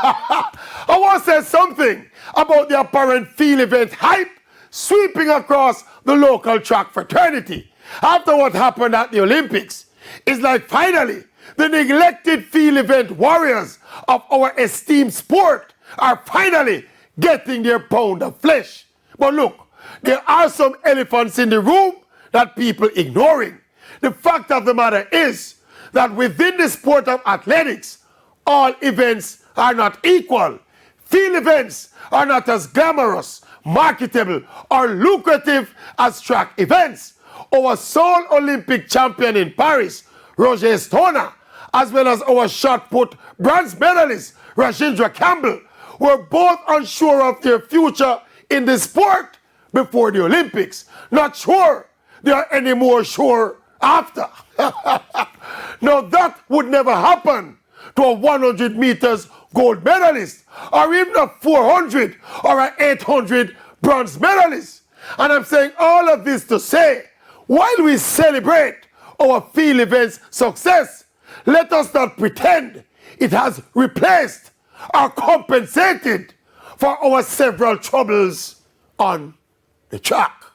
I want to say something about the apparent field event hype sweeping across the local track fraternity after what happened at the Olympics. It's like finally the neglected field event warriors of our esteemed sport are finally getting their pound of flesh. But look, there are some elephants in the room that people ignoring. The fact of the matter is that within the sport of athletics, all events are not equal. Field events are not as glamorous, marketable, or lucrative as track events. Our sole Olympic champion in Paris, Roger Stoner, as well as our shot put bronze medalist, Rajendra Campbell, were both unsure of their future in the sport before the Olympics. Not sure they are any more sure after. Now that would never happen to a 100 meters gold medalist, or even a 400 or an 800 bronze medalist. And I'm saying all of this to say, while we celebrate our field events success, let us not pretend it has replaced or compensated for our several troubles on the track.